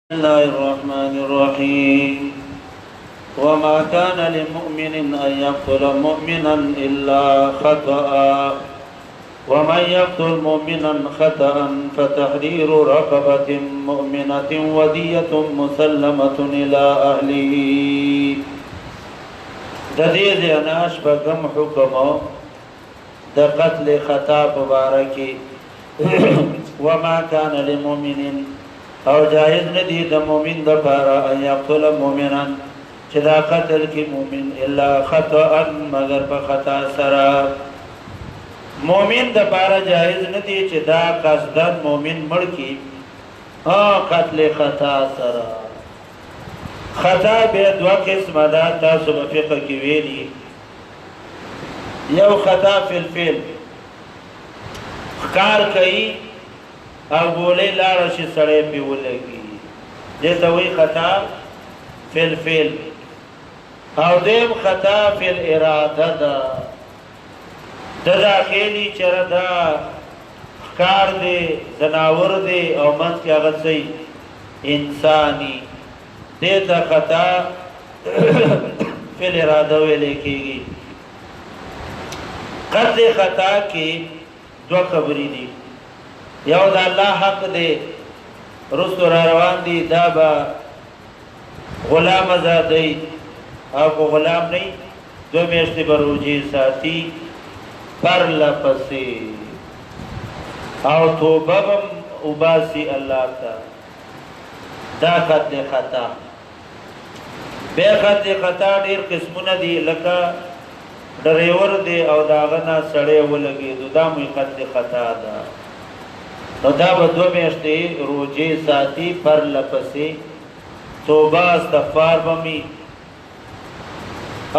بسم الله الرحمن الرحيم وما كان لمؤمن أن يقتل مؤمنا إلا خطأ ومن يقتل مؤمنا خطأ فتحرير رقبة مؤمنة ودية مسلمة إلى أهله دديد أناش بكم حكمه د قتل خطا مباركي وما كان لمؤمن او جائز ندی د مومن د پارا ان یقتل مومنا چې دا قتل کی مومن الا خطا مگر په خطا سره مومن د پارا جائز ندی چې دا قصدن مومن مړ کی قتل خطا سره خطا به دوه قسمه ده تاسو په فقه کې ویلي یو خطا فی الفعل کار کوي او بولې لاړ شي سړی په ولګي دته وی خطا فی الفعل او دیم خطا فی الاراده ده د داخلي چردا کار دی زناور دی او منځ کې هغه سي انساني دته خطا فی الاراده ویل کېږي قتل خطا کې دوه خبرې دي یو دا الله حق دی رسول روان دی دا با غلام آزادی او غلام نه دو میاشتې بروجي ساتي پر لپسې او توبه وباسي الله تعالی دا قتل خطا به قتل خطا ډیر قسمونه دي لکه ډریور دی او داغه نه سړی ولګي دا مې قتل خطا ده نو دا به دو میاشتې روجې ساتي پر لپسې توبه استغفار بمی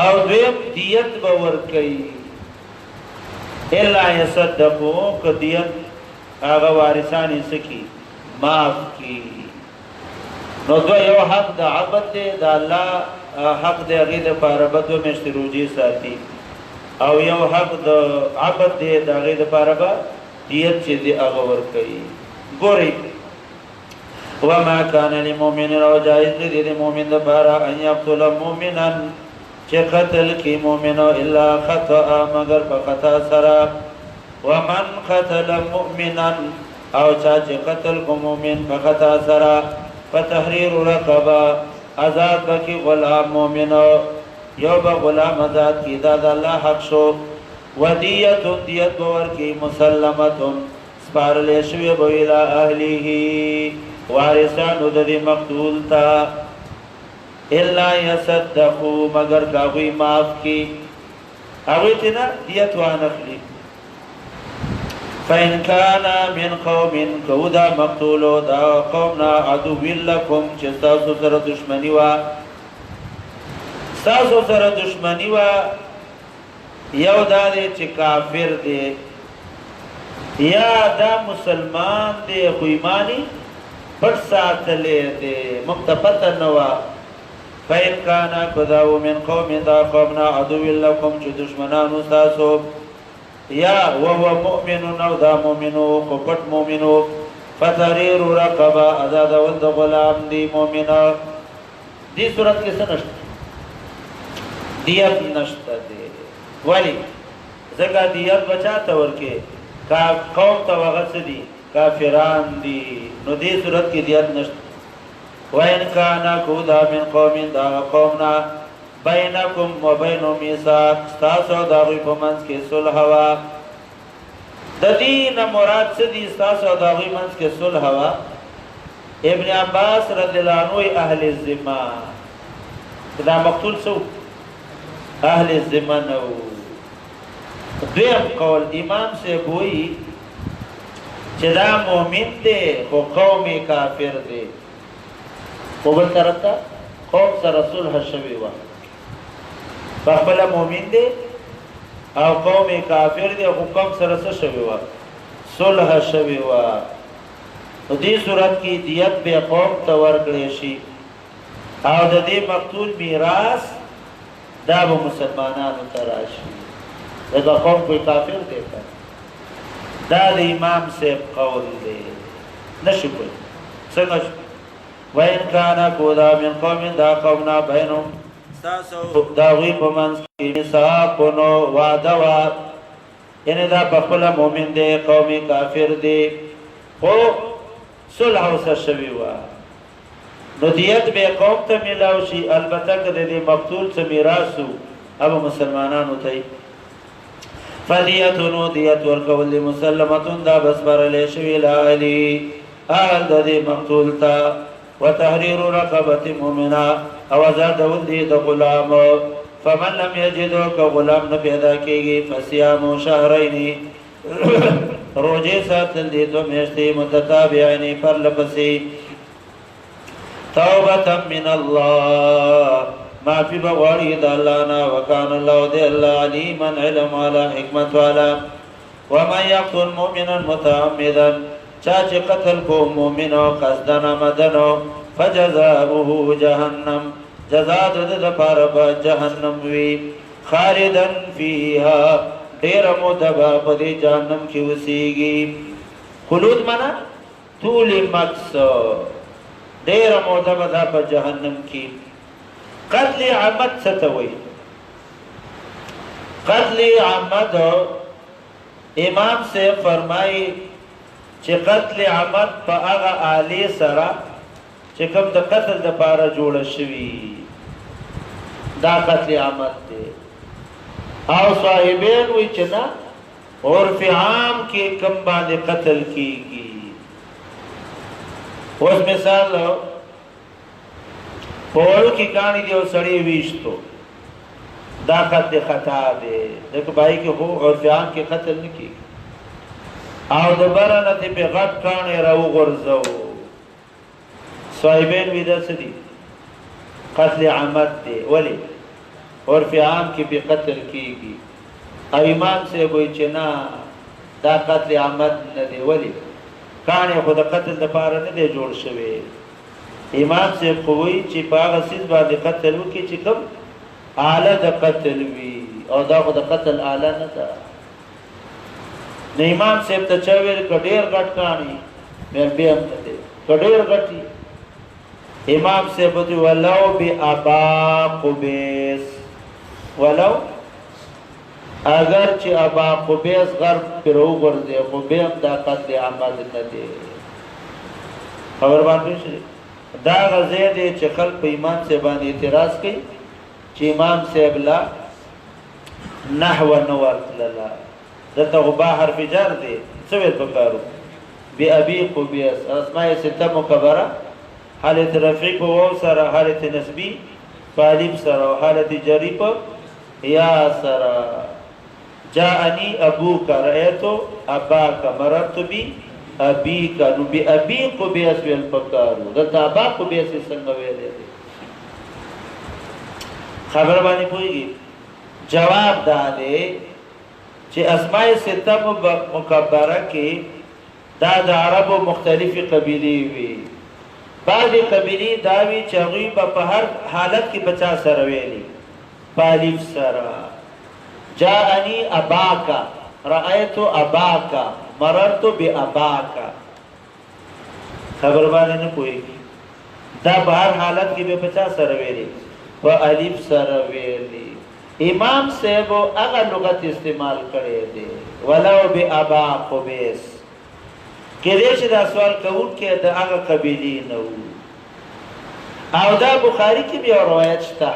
او دویم دیت به ورکوي الا یصدقو که دیت هغه وارثان یې څه کي معاف کي نو دو یو حق د عبد دی د الله حق دی هغې دپاره به دو میاشتې روجې ساتي او یو حق د عبد دی د هغې دپاره به دیت چې دی هغه ورکوي ګورئ وما كان لمؤمن او جائز دی د مؤمن دپاره ان یقتل مؤمنا چې قتل کی مؤمن الا خطا مگر په خطا سره ومن قتل مؤمنا او چې قتل کو مؤمن په خطا سره فتحرير رقبه آزاد بکی غلام مؤمن یو به غلام آزاد کی دا د الله حق شو ودیت دیت باور کی مسلمت سپارل شوی بویلا اهلیه وارثانو د دې مقتول تا الا یصدقو مگر کاوی معاف کی هغه تینا دیت وانخلی فإن كان من قوم كودا مقتول دا قومنا عدو لكم چې تاسو سره دشمنی وا تاسو سره دشمنی وا یو دا دی چې کافر دی یا دا مسلمان دی خو ایمانی پټ ساتلی دی موږ ته پته نه وه فإن کان کداو من قوم دا قومنا عدو لکم چې دشمنانو ستاسو یا وهو مؤمن او دا مؤمنو خو پټ مؤمنو فتحرير رقبه آزادول د غلام دی مؤمنه دې صورت کې څه نشته دیت نشته دی ولی زکا دیت بچا تور کے قوم تا وغت دی کافران دی نو دی صورت کی دیت نشت وین کانا کودا من قوم دا قومنا بینکم و بینو میساق ستاسو داغوی پمنس کے صلحوا دا دین مراد سدی ستاسو داغوی منس کے صلحوا ابن عباس رضی اللہ عنوی اہل الزمان دا مقتول سو اهل الزمن دویم قول امام سے بوئی چې دا مومن دی خو قوم کافر دی خو بل طرف ته قوم سره صلح شوی وه پخپله مومن دی او قوم کافر دی خو قوم سره څه شوی وه صلح شوی وه نو دې صورت کې دیت به قوم ته ورکړی شي او د دې مقتول میراث دا به مسلمانانو ته راشي دا قوم کوئی کافر دی دا د امام صاحب قول دی نشو کوي څنګه وإن كان كودا من قوم دا قومنا بينهم ستاسو داغي پمنس کی مساقنو وعدوا یعنی دا بخلا مومن دے قومی کافر دے خو صلح و سشوی وا نو دیت بے قوم تا ملاو شی البتہ کده دے مقتول تا میراسو اب مسلمانانو تای فدیتونو دیت ورکول دی مسلمتون دا بس برلی شوی لالی آل دا دی مقتول تا وتحرير رقبة مؤمنة او ازاد ولدي د غلام فمن لم يجدو كغلام نبيدا كيغي فصيام شهرين روجه ساتل دي تو میشتي متتابعين پر لپسي توبة من الله ما في بغاري د الله نا وكان الله دي الله عليما علم على حكمت والا ومن يقتل مؤمنا متعمدا چاچ قتل کو مومنو قصدن مدنو فجزاؤه جهنم جزا د پارب جهنم وی خالدن فیها دیر مدبا پدی جهنم کی وسیگی خلود منا طول مکس دیر مدبا دا پا جهنم کی قتل عمد ستوی قتل عمد امام سے فرمائی چې قتل عمد په هغه آلی سره چې کوم د قتل د پاره جوړ شوی دا قتل عمد دی او صاحبین وی چې نه عرف عام کې کم باندې قتل کیږي اوس مثال پول کی کہانی دی او سړی ویشتو دا قتل خطا دی دغه بای کې هو عرف عام کې قتل نه کیږي او دبرنه تی پی غٹ کانی رو غرزو صاحبین ویدہ سدی قتل عمد دی ولی عرف عام کی پی قتل کی گی او امام سے کوئی چنا دا قتل عمد ندی ولی کانی خود قتل دا پارا ندی جوڑ شوی امام سے قوی چی پاغا سیز بعد قتل وکی چی کم آلہ دا قتل وی او دا خود قتل آلہ ندا امام صاحب ته چاویل کډیر غټ کانی مې به هم ته کډیر غټي امام صاحب ته ولو بی ابا قبیس ولو اگر چې ابا قبیس غرب پرو ورځي خو به هم دا قتل عمد نه دی خبر باندې شي دا غزه دي چې خلک په امام صاحب باندې اعتراض کوي چې امام صاحب لا نحو نو ورتللا دلته غبا حرف جر دی سویل پکارو بی ابی قبیس اسماء سته مکبره حالت رفعی په واو سره حالت نسبی فالب سره حالت جری په یا سره جاءنی ابوک رأیتو اباک مررت بی ابیک نو بی ابی قبیس ویل پکارو دلته ابا قبیس څنګه ویلې خبر باندې پويږي جواب داده چې اسماء سته مکبره کې دا د عربو مختلفي قبیلې وي بعضې قبیلې دا وي چې هغوی به په هر حالت کې بچا سره ویلي پالف سره جاءني اباکا رأیت اباکا مررت باباکا خبر باندې نه پوهېږي دا په هر حالت کې به بچا سره ویلي په الف سره ویلي امام صاحب هغه لغت استعمال کړی دی ولو بابا قبیس کله چې دا سوال کوون کې د هغه قبیلې نه او دا بخاری کې بیا روایت شته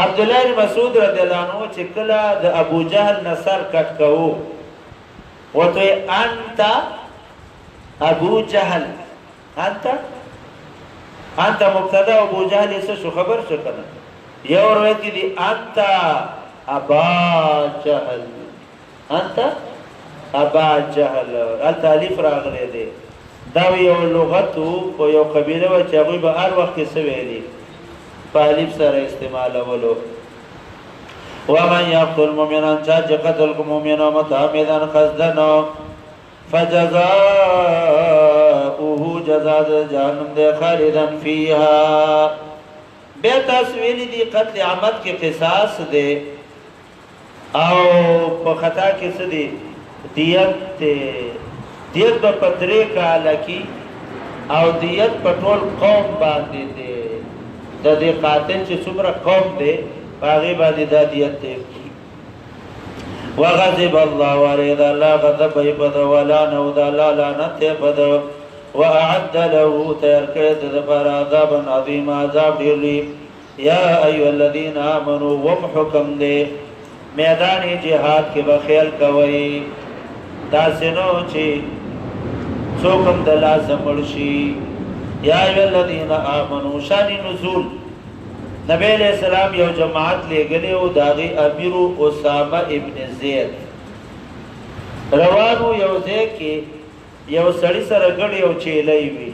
عبد الله بن مسعود رضی الله عنه چې کله د ابو جهل نصر کټ کوو وته انت ابو جهل انت مبتدا ابو جهل څه شو خبر شو کنه یو روایت دی انت ابا جهل انت ابا جهل التالیف راغلی دی دا یو لغت او یو قبیله و چې هغوی به هر وخت کې څه ویلي په الف سره استعمالولو ومن یقتل مؤمنا چا چې قتل کو مؤمنا متعمدا قصدا فجزاؤه جزاء جهنم دے خالدا فیها بے تصویل دی قتل عمد کے قصاص دے او په خطا کې څه دی دیت با پترے کالا کی او دیت پټول قوم باندې دی د دې قاتل چې څومره قوم دی هغه باندې د دیت دی وغضب الله عليه دا الله غضب بد ولا نو دا الله لعنت بد واعد له ترکت ذبر عذاب عظیم عذاب دی یا ایها الذين امنوا ومحكم دی میدان جهاد کې بخیل کوي دا سينو چې څوکم د لازم ورشي یا ایها الذين امنوا شان نزول نبی علیہ السلام یو جماعت لګلې او داغي امیر اسامه ابن زید روانو یو ځکه یو سړی سره ګړې او چیلې وی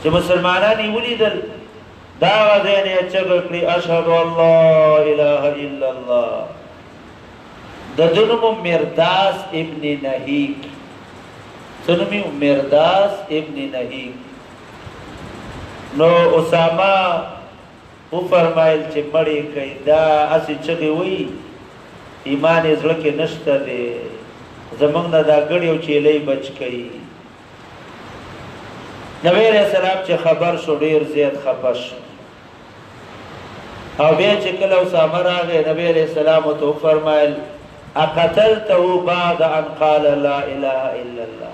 چې مسلمانانی ولیدل دا وځي نه چغکړي اشهد الله اله الا الله د دنو مرداس ابن نهیک سنمی مرداس ابن نهیک نو اسامه او فرمایل چې مړی کوي دا اسی چغي وی ایمان زړه کې نشته دی زمنګ نه دا ګړی او چیلې بچ کړي نبی رسول الله چې خبر شو ډیر زیات خپش او بیا چې کله اسامه راغی نبی رسول الله تو فرمایل اقتلته بعد ان قال لا اله الا الله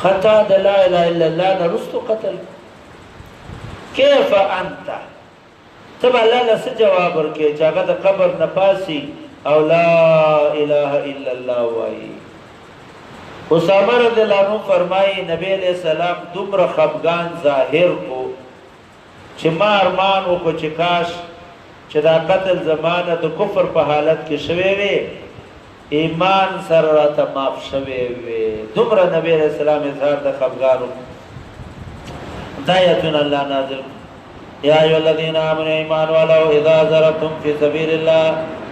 خطا لا اله الا الله نرست قتل كيف انت تبع الله لس جواب ورکې چې هغه د قبر نه پاسي او لا اله الا الله وایي اسامه رضی الله عنه فرمایي نبی علیہ السلام دومره خفغان ظاهر کو چې ما ارمان وکړ چې کاش چې دا قتل زمانه د کفر په حالت کې شوي وي ایمان سره راته معاف شوي وي دومره نبی علیہ السلام اظهار د خفغان دایتون الله نازل یا ایها الذین آمنوا ایمان والو اذا ضربتم فی سبیل الله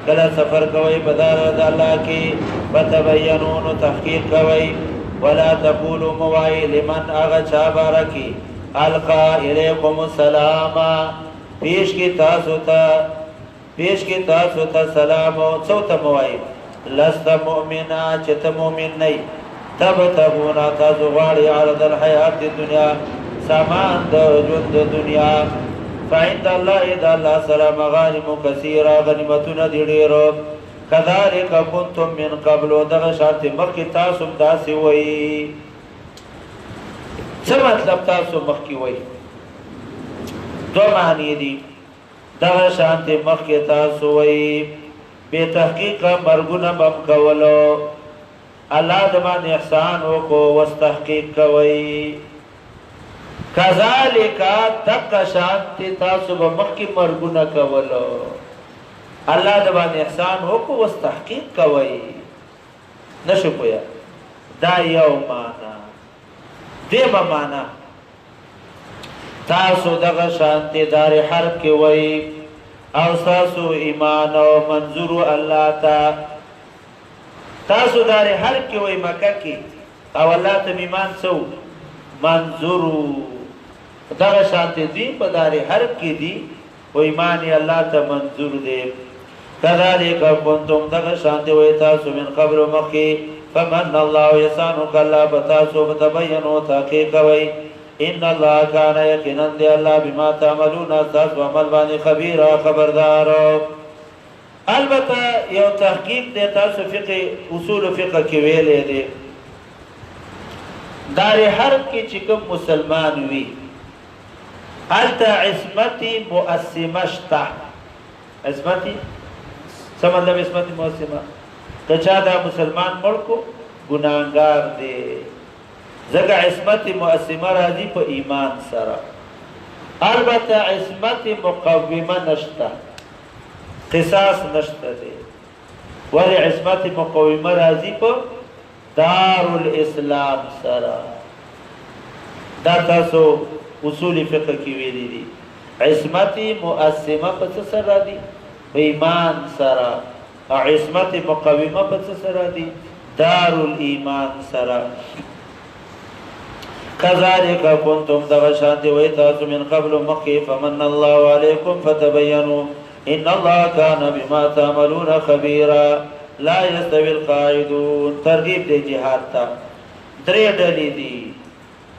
کله سفر کوي په لار د الله کې فتبینوا تحقیق کوي ولا تقولوا موای لمن اغچا بارکی القا الیکم السلام پیش کی تاسو ته سلام او څوته موای لست مؤمنا چې ته مؤمن نه تبتغون تاسو غواړئ عرض الحیات الدنیا سامان د ژوند د دنیا فعند الله اذا الله سلام مغانم كثيرا غنیمتونه دي ډیرو كذلك كنتم من قبل دغه شرط مخکې تاسو داسې وای څه مطلب تاسو مخکې وای دوه معنی دي دغه شرط مخکې تاسو وای به تحقیق مرګونه بم کولو الله د باندې احسان وکړو واستحقیق کوي کذالک تک شانتی تاسو به مخکې مرګونه کولو الله د باندې احسان وکړو واستحقیق کوي نشو پویا دا یو معنا دیمه معنا تاسو دغه شانتی دار حرب کې وای او تاسو ایمان او منظور الله تاسو دار حرب کې وای مکه کې او الله ته ایمان سو منظور دغه شانتی دی په دار حرب کې دی و ایمان الله ته منظور دی كذلك كنتم دغه شانتی وای تاسو من قبل مخکې فمن الله يسانك الله بتاسو بتبينوا تحقیق کوي ان الله كان يقينا دی الله بما تعملون تاسو عمل باندې خبير خبردار البته یو تحقیق دی تاسو فقه اصول فقه کې ویلې دی دار حرب کې چې کوم مسلمان وي التا عصمتي مؤسمه شتا عصمتي څه مطلب عصمتي مؤسمه کچا دا مسلمان ملکو ګناګار دی ځکه عصمتي مؤسمه راځي په ایمان سره البته عصمتي مقومه نشتا قصاص نشته دی ولی عصمتي مقومه راځي په دار الاسلام سره دا تاسو اصول فقه کی ویلی دی عصمت مؤسمه پس سره دی ایمان سره او عصمت مقومه پس سره دی دار الایمان سره كذلك كنتم دغشان وي تاسو من قبل مخي فمن الله عليكم فتبينوا ان الله كان بما تعملون خبيرا لا يستوي القاعدون ترغيب دي جهاد تا درې ډلې دي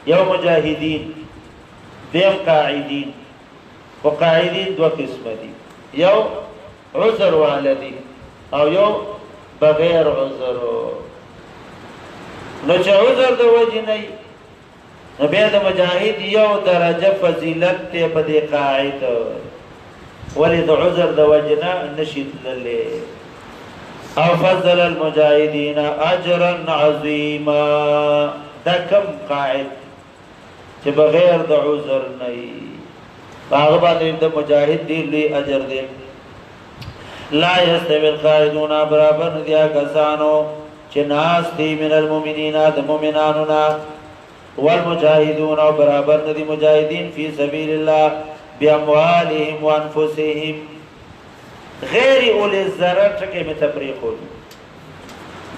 یو مجاهدین دیم قاعدین و قاعدین دو قسم دی یو عذر والدی او یو بغیر عذر نو چې عذر د وجې نه نو بیا د مجاهد یو درجه فضیلت ته په دې قاعد ولې د عذر د وجې نه نشي تللی او فضل المجاهدین اجرا عظیما دا کم قاعد چې بغیر د عذر نه هغه باندې د مجاهد دی لوی اجر دی لا یستوی القاعدون برابر ندی کسانو چې ناس دی من المؤمنین د مؤمنانو نه والمجاهدون برابر ندی مجاهدین فی سبیل الله باموالهم وانفسهم غیر اول الضرر ټکي می تفریق وو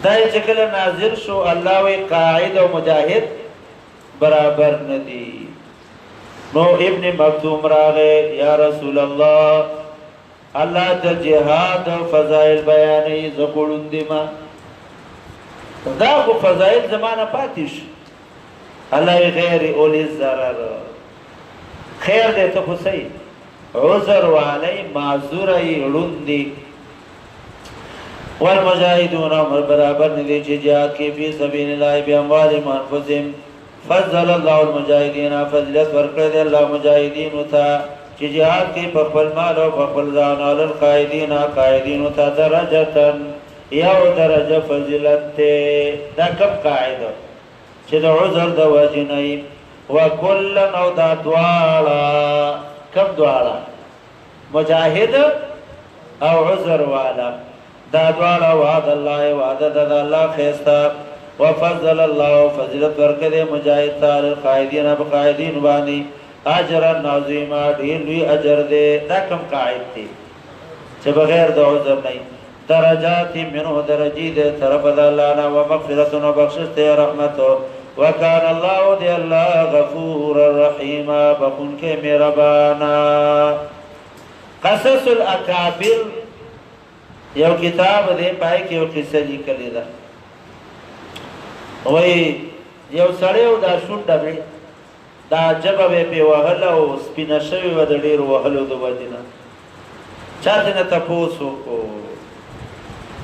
دای چې کله نازل شو الله وی قاعد او مجاهد برابر ندی نو ابن مکتوم راغه یا رسول الله الله د جهاد فضائل بیانې زکوړون دي ما دا خو فضائل زمانہ پاتیش الله غیر اول الضرر خیر دې ته خو صحیح عذر علی معذور لوندي والمجاهدون برابر ندي چې جهاد کې په سبیل الله باموالهم وانفسهم فضل الله المجاهدين فضلت ورکړه الله مجاهدین وتا چې جهاد کې په خپل مال او په خپل ځان او القائدین قائدین وتا درجه یو درجه فضیلت دا کم قاعده چې د عذر د وجنی وکل نو دا دواړه کم دواړه مجاهد او عذر والا دا دواړه وعد الله وعده د الله خيستا وفضل الله فضلت ورکړه مجاهد تعالی قائدین اب قائدین باندې اجر عظیما ډیر لوی اجر دې دا کم قاعد دي چې بغیر د عذر نه درجات منه درجی دې طرف د الله نه او مغفرت او بخشش ته رحمت وکانه الله دې الله غفور الرحیم بخون کې مهربانا قصص الاکابر یو کتاب دې پای کې یو قصه لیکلې ده وای یو سړیو دا شونډه به دا جبه په وهله او سپینه شوی و د ډیر وهلو د وجنه چاته نه تاسو کو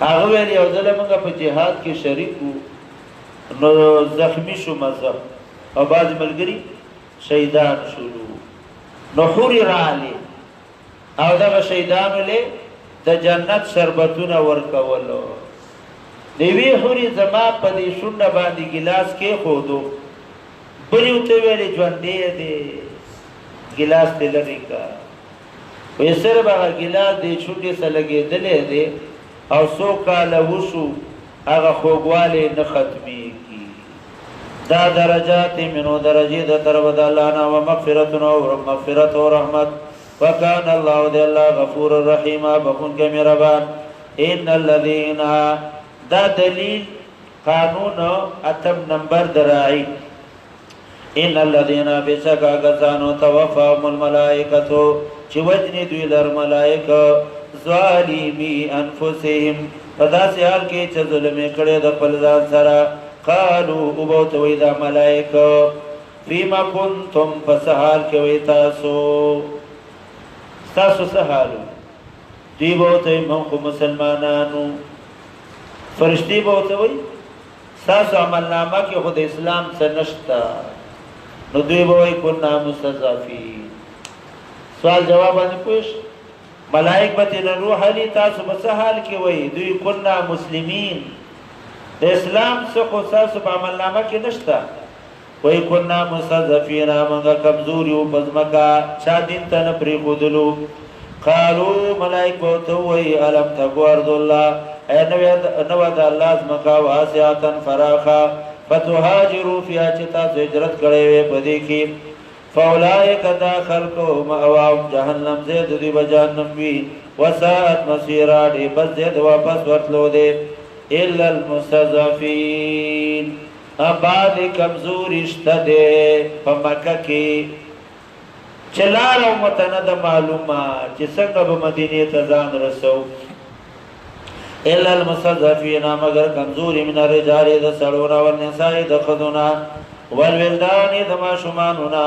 هغه ویل یو ځل موږ په جهاد کې شریک وو نو زخمی شو مزه او بعض ملګری شهیدان شولو نو حوري رااله او دا شهیدان له د جنت شربتونه ورکولو دیوی حوري زما په دې شونډه باندې ګلاس کې خودو بلیو ته ویلې ژوندې دې ګلاس ته لري کا وې سره به ګلاس دې شونډې سره لګېدلې دې او سو کاله وشو هغه خوګواله نه ختمي کی دا درجات منو درجه د طرف د الله نه او مغفرت او رحمت وکان الله دې الله غفور الرحیم بخون کې مهربان ان الذين دا دلیل قانون اتم نمبر درائی ان الذين بشکا غزانو توفاهم الملائکه چې وجنی دوی لر ملائکه ظالمی انفسهم پدا سه حال کې چې ظلم کړي د خپل ځان سره قالوا ابوت ویدا ملائکه فيما كنتم فسحال کې وی تاسو سحالو دی بوته موږ مسلمانانو فرشتي بوته وی تاسو عمل نامه کې خود اسلام څخه نشتا نو دوی وای کنا مستضعفین سوال جواب باندې پوښ ملائک به روح علی تاسو په حال کې وای دوی کنا مسلمین د اسلام څخه تاسو په عمل نامه کې نشتا وای کنا مستضعفین موږ کمزوري او بزمکا چا دین ته نه پری خودلو قالو ملائک بوته وای الم تقوارد الله نو د الله مکا واسعتن فراخا فتهاجروا فيها چتا هجرت کړي وي پدې کې فاولائک داخل کو مأواهم جهنم زید دی بجانم وی وساعت مسیرا دی بس زید واپس ورتلو دے الا المستضعفین اباد کمزور اشتدے پمکہ کی چلال او متند معلومات چې څنګه به مدینه ته ځان رسو الا المستضعفين مگر کمزوری من الرجال د سړونا او النساء د خذونا والولدان دما شمانونا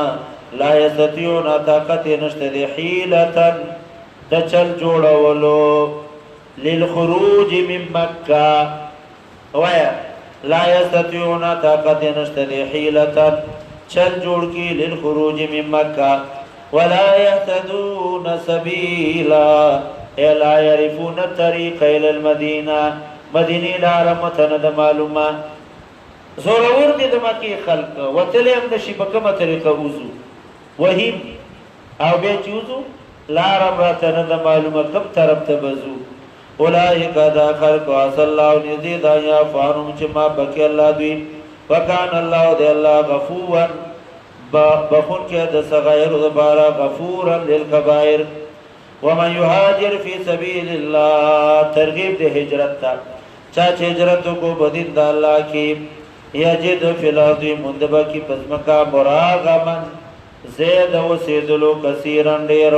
لا یستطیعون طاقت نشته دی حیلتن د چل جوړولو للخروج من مکه وایا لا یستطیعون طاقت نشته دی حیلتن چل جوړ کی للخروج من مکه ولا يهتدون سبيلا لا يعرفون الطريق الى المدينه مدینه لار متن د معلومه زورور دي د مکی خلق وتلهم د شي په کومه طریقه وضو وهیم او به چوزو لار متن د معلومه کب طرف ته بزو اولئک ذا خلق صلی الله یزيد یا فانم چې ما بکی الله دوی وکان الله د الله غفور بخون کې د صغائر د بارا غفورا للکبائر ومن يهاجر في سبيل الله ترغیب د هجرت تا چا چې هجرت کو بدین د الله کې یجد فی الارض مندبا کی پزمکا مراغمن زید و سیدلو کثیرن ډیر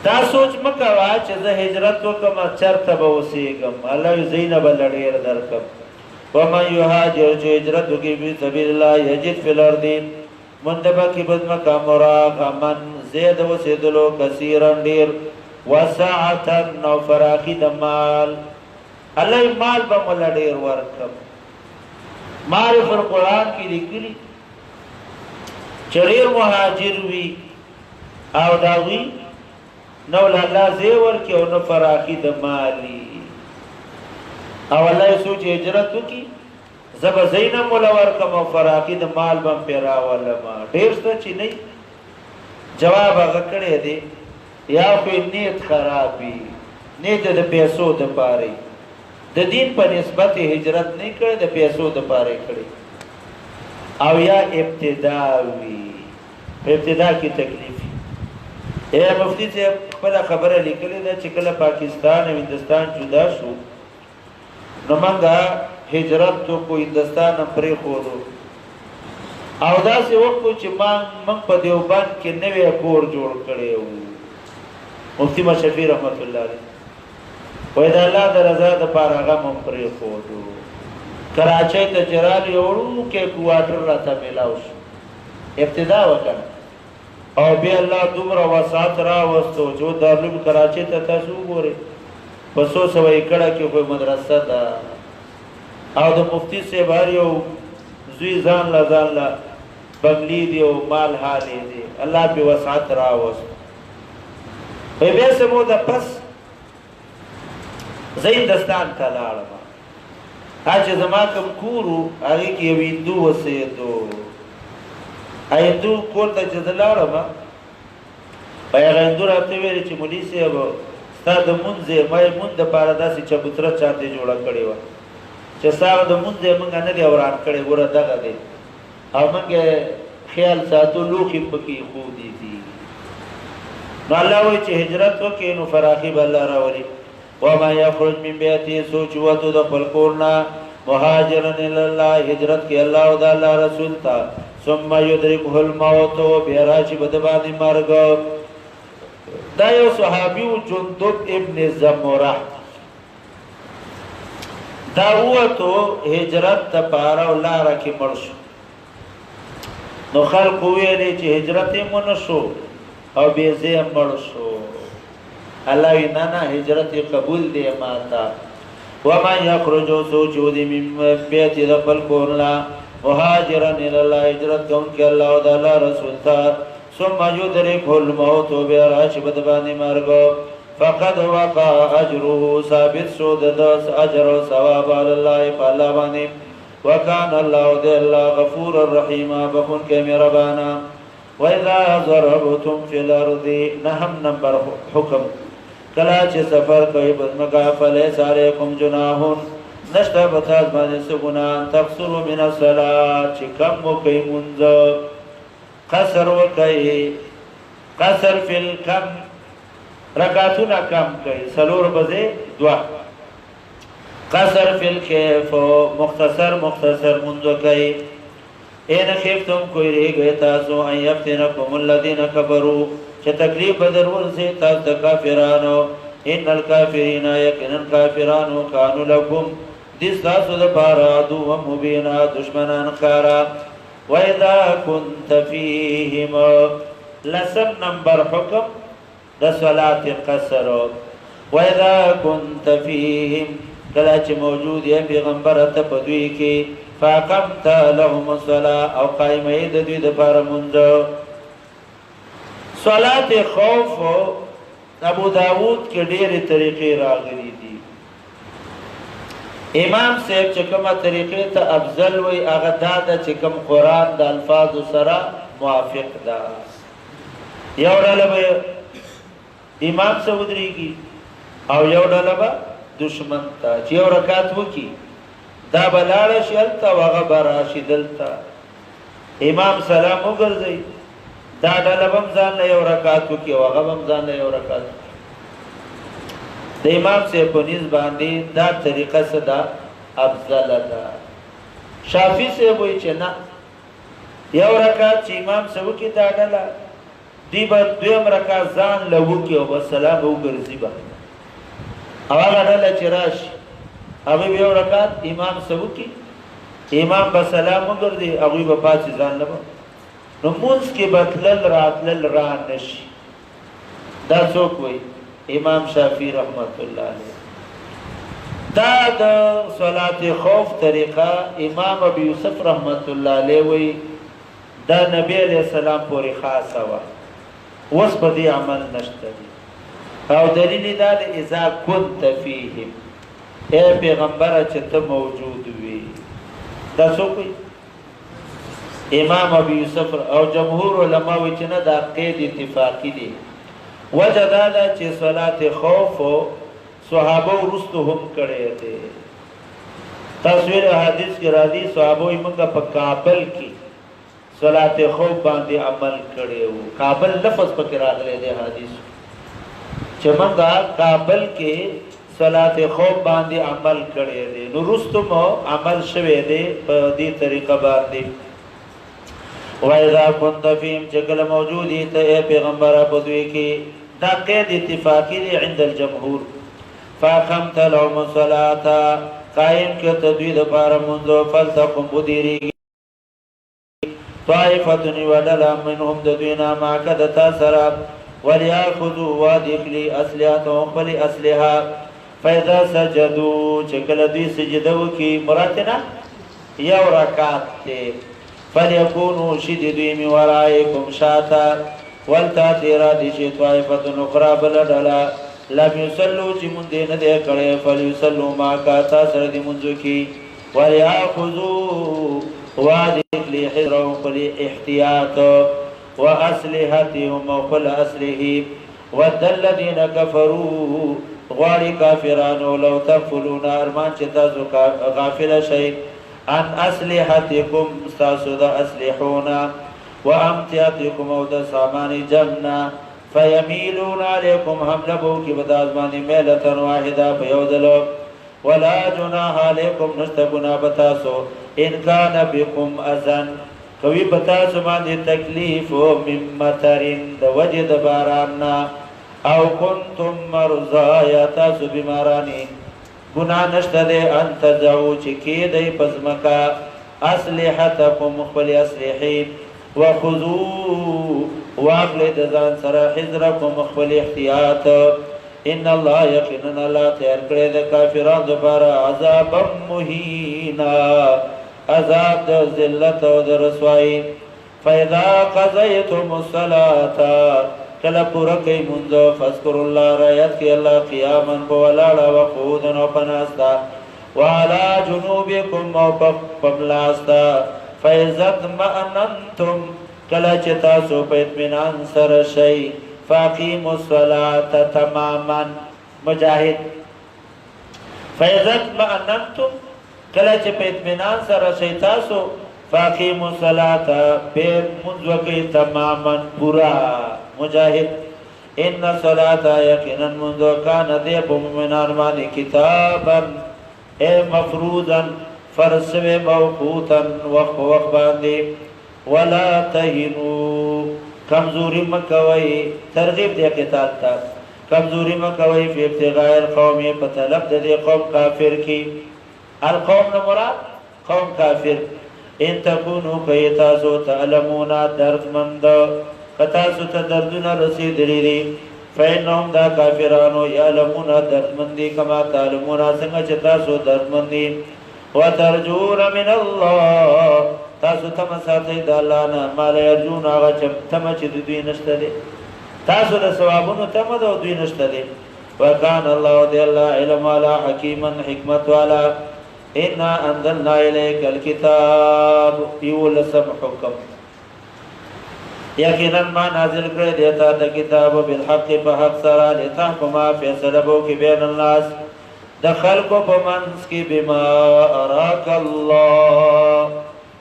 دا سوچ مکوا چې زه هجرت وکم چرته به وسیګم الله زینب لډیر درکم ومن يهاجر جو هجرت کی فی سبیل الله یجد فی الارض مندبا کی پزمکا مراغمن زید و سیدلو کثیرن ډیر وسعتن نو فراخی د مال الله مال به مل ډیر ورکم معرف القرآن کی لیکلی چریر مهاجر وی او داوی نو الله زیور کې او نو فراخی د مالی او الله سوچ هجرت کی زب زینب ملور کم او فراخی د مال بم پیرا ولما ډیر څه چي نه جواب هغه کړی دی یا خو نیت خرابي نیت د پیسو د پاره د دین په نسبت هجرت نه کړي د پیسو د پاره کړي او یا ابتدا وی ابتدا کی تکلیف اے مفتی سے خپل خبره لیکلې ده چې کله پاکستان او هندستان جدا شو نو منګه هجرت تو کو هندستان پرې خورو او دا سی وخت چې من په دیوبند کې نوې کور جوړ کړی وو مفتی مشفی رحمت الله علیه وای دا الله د رضا د پاره هغه مم پرې خورو کراچۍ ته چرال یوړو کې کوارټر راته ملاو شو ابتدا وکړه او بیا الله دومره وسات را وستو جو دارالعلوم کراچۍ ته تاسو وګورئ په 100 ایکړه کې کوئی مدرسه ده او د مفتی صاحب هر یو زوی ځان لا بنگلی دی او مال حالې دی الله په وسعت را وستو په بیا سمو د پس زیندستان ته لاړم اچ زما کوم کورو هغه کې ویندو وسېدو ایندو کور ته چې لاړم هغه اندور ته ویل چې مولوی صاحب ستاسو مونږه مې مونږ د پاره داسې چبوتره چاته جوړه کړې و چې ستاسو د مونږه مونږ نه دی اوران کړې ګوره دغه دی او مونږه خیال ساتو لوخي پکې خو دي نو الله وی چې هجرت وکې نو فراخي بل راولي وما يخرج من بيته سوچ وته د خپل کورنا مهاجرن الى الله هجرت کې الله او د الله رسول تا ثم يدركه الموت بیراشی بدبانی مرګ دا یو صحابي جندب ابن زمره دا وته هجرت ته پاره ولاره کې مرشو نو خلق ویلې چې هجرت یې منشو او بیزه مرشو الله وینا هجرت قبول دی ماتا وما يخرج سوجود من بيت ربل كورلا مهاجرا الى الله هجرت کون کې الله او د الله رسول تا ثم يدرك الموت براش بدبانی مرګ فقد وقع اجره ثابت شو د اجر او ثواب الله تعالی باندې وكان الله ذي الله غفور الرحيم بخون کې مهربانا واذا ضربتم في الارض نهم نمبر حکم کلا چې سفر کوي بزمکا فلیس علیکم جناحون نشته بتاز باندې سګنا تفسروا من الصلاه چې کم کوي منځ قصر وکي قصر فی الکم رکعتنا کم کوي سلور بزه دوا قصر فی الکیف مختصر منځ کوي این خفتم کوئی ریگوی تاسو ان یفتنکم الذین کبروا چه تکلیف بدرون سے تاس کافرانو ان الکافرین یقینا کافرانو کانو لکم دي ستاسو د پاره عدو مبینا دشمنان خارا وَإِذَا كُنْتَ فِيهِمْ لسم نمبر حکم د صلاة قصر وَإِذَا كُنْتَ فِيهِمْ کله چې موجود یې پیغمبر ته په دوی کې فَأَقَمْتَ لَهُمُ الصَّلَاةَ او قائمې د دوی د پاره مونږ صلاة خوف ابو داود کې ډېرې طریقې راغلي دي امام صاحب چې کومه طریقې ته افضل وي هغه دا ده چې کوم قرآن د الفاظو سره موافق ده یو ډله به امام سره ودرېږي او یو ډله به دشمن ته چې یو رکعت وکړي دا به لاړه شي هلته او هغه به راشي دلته امام سلام وګرځوي دا ډله به هم ځان له یو رکعت وکړي او هغه به هم ځان له یو رکعت وکړي د امام صاحب په نیز باندې دا طریقه څه ده افضله ده شافعي صاحب وایي چې نه یو رکعت چې امام صاحب وکړي دا ډله دی به دویم رکعت ځان له وکړي او به سلام به وګرځي به او هغه ډله چې راشي هغوی به یو رکعت امام صاحب وکړي امام به سلام وګرځي هغوی به پاتې ځان له نو مونځ کې به تلل راتلل را نشي دا څوک وایي امام شافعی رحمت الله علیه دا د صلات خوف طریقه امام ابو یوسف رحمت الله علیه وی دا نبی علیہ السلام پورې خاصه وا اوس په دې عمل نشته او دلیل دا د اذا كنت فيهم اے پیغمبر چې ته موجود وي دا څوک امام ابو یوسف او جمهور علما وی چې نه دا قید اتفاقی دي وجه دا ده چې صلات خوف صحابه ورستو هم کړی دی تصویر حدیث کې راځي صحابه یې موږ په کابل کې صلات خوف باندې عمل کړی وو کابل لفظ پکې راغلی دی حدیث چې موږ کابل کې صلات خوف باندې عمل کړی دی نو ورستو مو عمل شوی دی په دې طریقه باندې وَإِذَا كُنْتَ فِيهِمْ چکل موجودی ته پیغمبر په دوی کې دا قید اتفاقی دی عند الجمهور فَأَقَمْتَ لَهُمُ الصَّلَاةَ قائم کې تدوی د پاره مونږ فلتقم بدیری طائفة ودلا منهم د دوی نه معك د تاسرا وليأخذوا وادخلي اسلحتهم خپل اسلحه فإذا سجدوا چکل دوی سجده وکي مراتنا یو رکعت ته فليكونوا شددوا من ورائكم شاتا والتاتي رادشي طائفة أخرى بلدلا لم يصلوا چې مونږ دې نه دی کړی فليصلوا معك تاسو دې مونږ کې وليأخذوا وادخلي حذرهم فلاحتياط وأسلحتهم وكل أسلحهم ود الذين كفروا غواړي کافرانو لو تغفلون ارمان چې تاسو غافل شئ عن اسلحتكم استاسو دا اسلحونا وامتیاتكم او دا سامان جمنا فيميلون عليكم حملبو کی بدازمانی میلتن واحدا پیوزلو ولا جناح عليكم نشتگنا بتاسو ان کان بكم اذن کوي بتاسو باندې تکلیف من مطرین د وجد باراننا او کنتم مرضى یا تاسو بیمارانی گناہ نشته ده ان تزعو چې کېدی پزمکا اسلحتکم خپل اسلحې وخذوا واغلې د ځان سره حذرکم خپل احتیاط ان الله یقینا الله تیار کړی د کافرانو لپاره عذاب مهینا عذاب د ذلت او د رسوایی فاذا قضيتم الصلاه کله پورا کوي مونږ فذكر الله رایت کې الله قیاما بولاړه وقودا او پناستا وعلى جنوبكم او پملاستا فاذا مأننتم کله چې تاسو په اطمینان سره شئ فاقیموا الصلاة تماما مجاهد فاذا مأننتم کله چې په اطمینان سره شئ تاسو فاقیموا الصلاة به منځ وکئ تماما پورا مجاهد ان صلاة یقینا منذ کان دی په مومنان باندې کتابا اے مفروضا فرض و موقوتا وقت باندې ولا تهنوا کمزوری مکوي ترغیب دی قتال تا کمزوری مکوي په ابتغاء القوم په طلب د قوم کافر کی القوم مراد قوم کافر. ان تکونو کئی تاسو تعلمونا دردمند کتاسو تا دردنا رسیدلی دی فینهم دا کافرانو یعلمونا دردمندی کما تعلمونا سنگا چه تاسو دردمندی وترجون من الله تاسو تمساتی دا اللہ نا مالا یرجون آغا تم چه دوی نشتا دی تاسو دا ثوابونو تم دا دوی نشتا دی وکان اللہ دی اللہ علم والا حکیما حکمت والا انا انزلنا الیک الکتاب یولسم حکم یقینا ما نازل کر دیتا دا کتاب بالحق بحق سرا لتحکما فیصلبو کی بین الناس دا خلقو پمنس کی بما اراک اللہ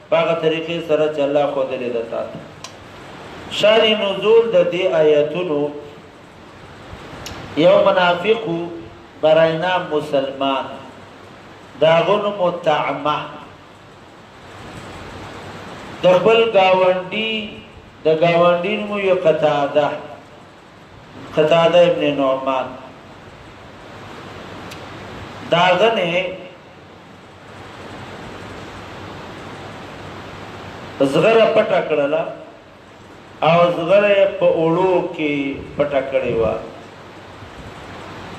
باغ طریقی سر چلا خود لی دتا شان نزول دا دی آیتونو یو منافقو براینا مسلمان داغن متعمه دخبل گاونڈی دا گاونڈی نمو یو قتاده ابن نعمان داغنے زغر پٹا کڑلا او زغر پا اوڑو کی پٹا کڑی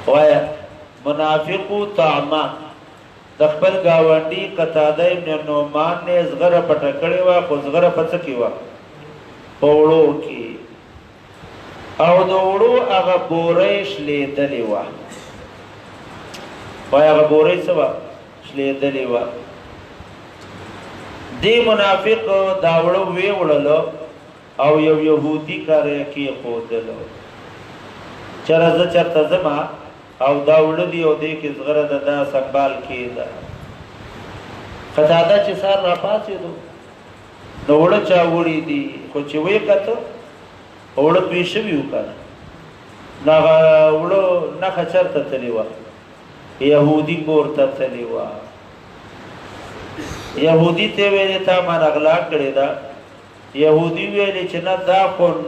وایا منافقو تعمه دخبل گاونڈی قتاده ابن نعمان نے زغر پٹا کڑی وا خو زغر پچکی وا پوڑو کی او دوڑو اغا بوریش لیدلی وا وای اغا بوریش سوا لیدلی وا دی منافق داوڑو وی وڑلو او یو یهودی کاری کی خودلو چرز چرتزما او داوڑو دی او دی کی زغر دا سنبال کی دا قتاده چه سار را پاسی دو نوڑا چاوڑی دی خو چه وی کتا اوڑا پیشویو کنا اوڑا نخا چرتا تلیوا یهودی کورتا تلیوا یهودی تے ویلی تا من اغلاق کردی دا یهودی ویلی چنا دا خون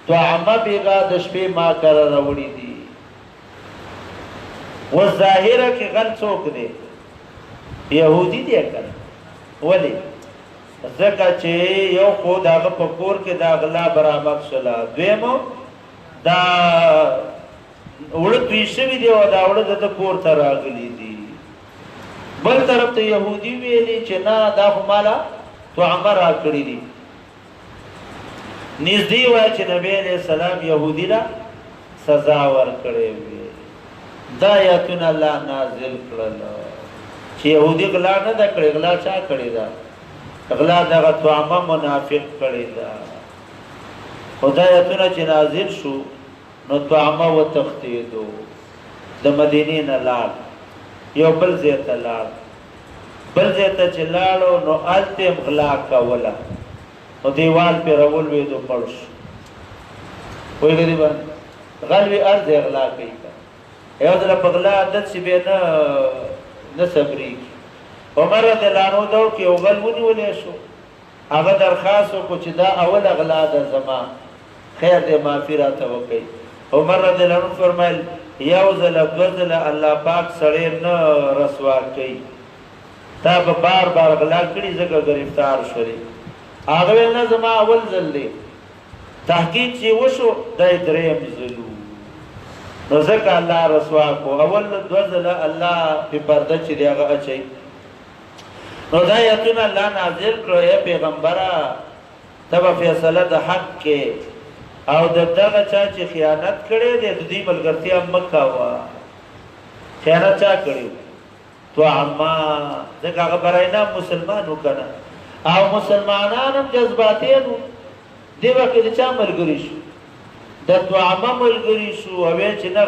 تو عمہ بیگا دشپی ما کر روڑی دی و ظاہرہ کی غل چوک دے یهودی دیا کنا ولی زکا چه یو خود آغا پکور که دا غلا برامک شلا دویمو دا اوڑا تویشوی دی و دا اوڑا دا کور تر آگلی دی بل طرف تا یهودی ویلی چه نا دا خمالا تو عمر آکڑی دی نزدی وای چه نبی علیہ السلام یهودی لا سزاور کڑے ہوئے دا یاتون اللہ نازل کرلا چه یهودی غلا نا دا کڑی غلا چا کڑی دا اغلا داغا توعما منافق کردی دا خدایتونا چه نازل شو نو توعما و تختیدو دا مدینین لال یو بل زیتا لال بل زیتا چه لالو نو آلتیم غلا کولا نو دیوال پی رول ویدو مرش کوئی گدی بان غلوی ارز اغلا کئی کا ایو دل پغلا عدد سی بے نصبری کی عمر رضی اللہ عنہ دو کہ اغل ونی ولی شو اغا درخواستو کچھ دا اول اغلا دا زمان خیر دے معافی را توقعی عمر رضی اللہ عنہ فرمائل یوزل ابوزل اللہ پاک سڑے نا رسوا کئی تا بار بار اغلا کری زکر گرفتار شوری آغویل نا زمان اول زل لے تحقیق چی وشو دا دریم زلو نو زکر اللہ رسوا کو اول دوزل اللہ پی پردہ چی دے اغا اچھئی نو دا یتون اللہ نازل کرو اے پیغمبرہ تب فیصلہ دا حق کے او دا دغا چاچی خیانت کرے دے دی ملگرتی مکہ ہوا خیانت چا کرے تو عما دیکھ آگا برائینا مسلمانو کنا او مسلمانانم جذباتینو دی وقت دی چا ملگریشو دا تو عما ملگریشو اوین چی نا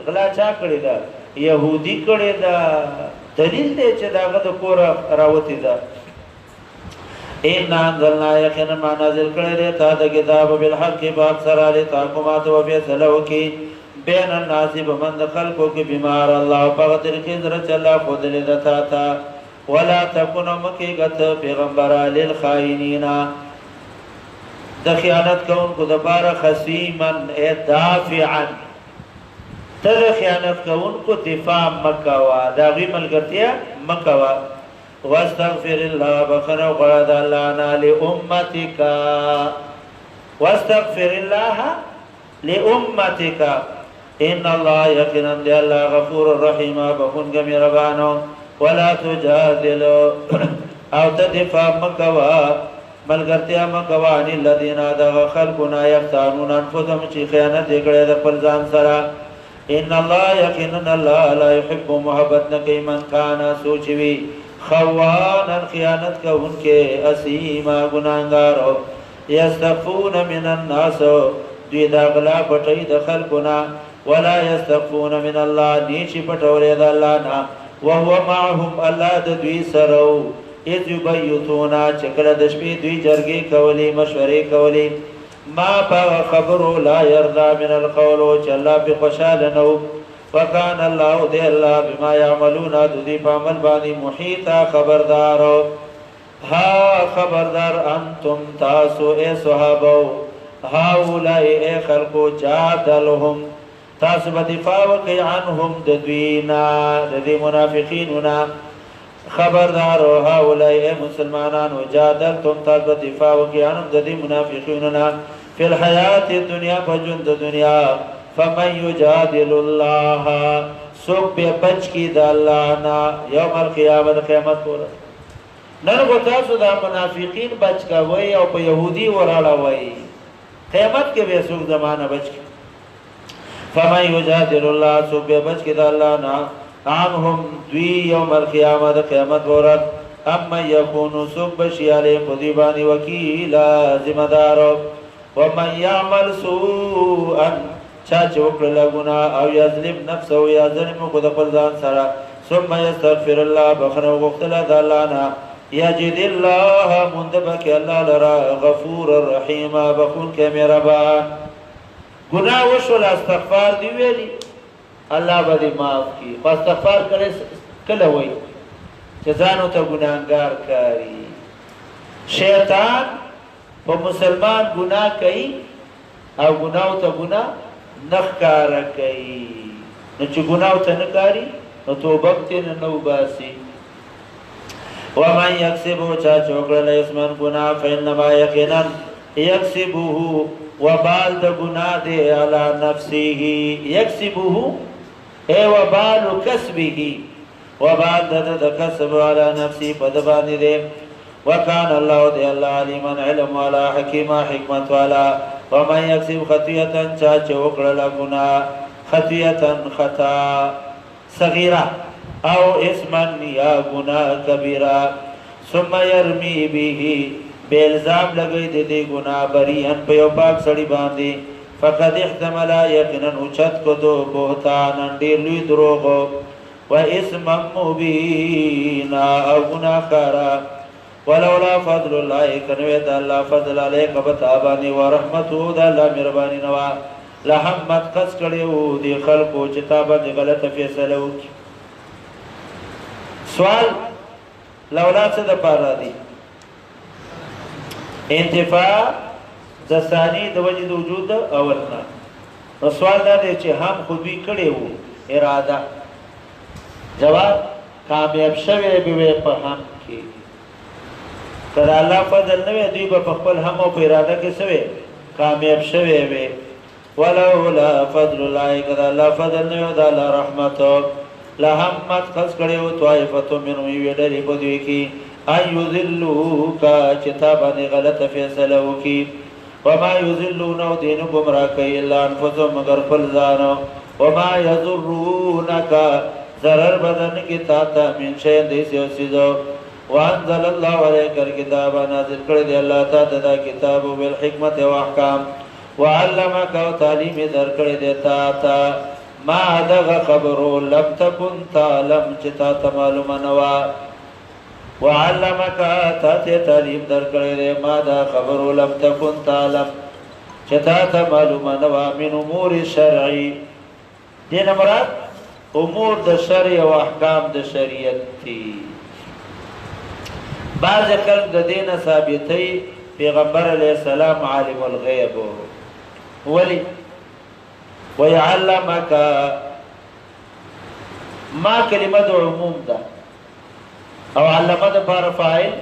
غلا چا کرے دا یهودی کرے دا دلیل دے چه داغه د کور راوتی دا ان انزلنا یقینا ما نازل کړی دی تا د کتاب بالحق باکثر علی تحکمات و فیصلو کی بین الناس بمن خلقو کی بیمار الله بغدر کی در چلا خود لدتا تا ولا تکون مکیگت پیغمبر للخائنین د خیانت کون کو دبار خصیما دافعا ته د خیانت کوونکو دفاع مکوا د هغوی ملګرتیا مکوا واستغفر الله بخنه غواړه د الله نه لامتک واستغفر الله لامتک ان الله یقینا دی الله غفور رحیم بخونګ مهربانو ولا تجادل او تدفع مکوا ملګرتیا مکوا ان الذين دغ خلقنا يفتنون انفسهم چې خیانت کړي د خپل ځان سره ان الله یقینا الله لا يحب محبت نکي من کان سوچوي خوانا خیانت کوونکې اسیما ګناګارو یستغفون من الناس دوی دا غلا پټي د خلقنا ولا يستغفون من الله نیچی پټولې د الله نه وهو معهم الله د دوی سره اذ يبيتون چکل د شپې دوی جرګې کولې مشورې کولې ما په خبرو لا يرضى من القول چې الله به خوشاله نو وكان الله دې الله بما يعملون دوی په عمل باندې محيطا خبردار ها خبردار انتم تاسو اے صحابه هؤلاء اے خلقو جادلهم تاسو به دفاع وکي عنهم د دوینا د دې منافقینونا خبردار هؤلاء مسلمانان وجادلتم تاسو به دفاع وکي عنهم د دې منافقینونا فی الحیات الدنیا فجند دنیا فمن یجادل الله سوک به بچ کی د الله نا یوم القیامت قیامت ورځ نن کو تاسو د منافقین بچ کا وای او په يهودي وراله وای قیامت کې به سوک زمانہ بچ کی فمن یجادل الله سوک به بچ کی د الله نا عنهم دوی یوم القیامت قیامت ورځ اما یکون سوک بشی علی قضیبانی وکیل ذمہ دار ومن يعمل سوءا چا چوکړه لګونا او یظلم نفسه او یا ظلم کو د خپل ځان سره ثم يستغفر الله بخنه وغفل د الله نه یجد الله مندبک الله لرا غفور الرحیم بخون کې مهربان ګناه وشول استغفار دی ویلي الله به معاف کی استغفار کړي کله وای چې ځانو ته ګناهګار کاری شیطان په مسلمان ګناه کوي او ګناه ته ګناه نخکار کوي نو چې ګناه ته نه کاری نو توبه ته نه وباسي ومن يكسبه چا چوکړل اسمن ګناه فإنما يقينا يكسبه وبال د ګناه دی على نفسه يكسبه اي وبال كسبه وبال د کسب على نفسه پد باندې دی وكان الله دي الله عليما علم ولا حكيما حكمت ولا ومن يكسب خطيئه چا چوکړل ګناه خطيئه خطا صغيره او اسما یا گناہ کبیرہ ثم يرمي به بالزام لګي د دې گناہ بریان په یو پاک سړي باندې فقد احتمل یقینا اوچت کو دو بهتان ډیر لوی دروغ و اسم مبینا او گناہ کارا ولولا فضل الله کنه د الله فضل علیک بتابانی و رحمتو د الله مهربانی نوا لحمت قص کړو دی خلقو چې تابه غلطه فیصله وکړي سوال لولا څه د پاره دی انتفاع د ثانی د وجد وجود اولنا نو سوال دا دی چې هم خو دوی کړي وو اراده جواب کامیاب شوه به په هم کې کله الله فضل نه دوی په خپل هم او په اراده کې سوي کامیاب شوه وي ولولا فضل الله کله الله فضل نه او د الله رحمت لهمت قص کړو طائفه منهم ویډری په دوی کې ايذلوک چتابه غلطه فیصله وکي وما يذلون دين گمراه کوي الا انفسهم مگر خپل ځان وما يضرونك ضرر بدن کی تا من شي دې سيزو وانزل الله عليك الكتاب نازل کړی دی الله تعالی دا کتاب بالحکمت او احکام وعلمك تعلیم درکړی دی تا ما دغه خبرو لم تكن تعلم چتا معلومه نوا وعلمك ته تعلیم درکړی دی ما دا خبرو لم تكن تعلم چتا معلومه نوا من امور شرعي دین مراد امور د شرع او احکام د شریعت دي بعض خلق د دین ثابتي پیغمبر علیہ السلام عالم الغیب ولی ويعلمك ما کلمه د عموم ده او علامه د پر فاعل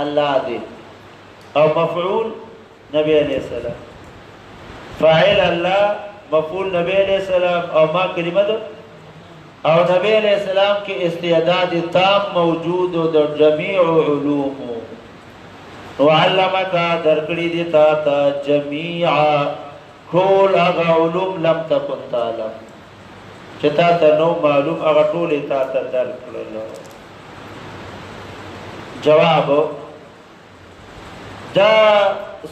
الله دی او مفعول نبی علیہ السلام فاعل الله مفعول نبی علیہ السلام او ما کلمه ده او نبی علیہ السلام کې استعداد تام موجود د جميع علوم وعلمك درکړي دي تا جميعا ټول هغه علوم لم تكن تعلم چې تا ته نو معلوم هغه ټول تا ته درکړل جواب دا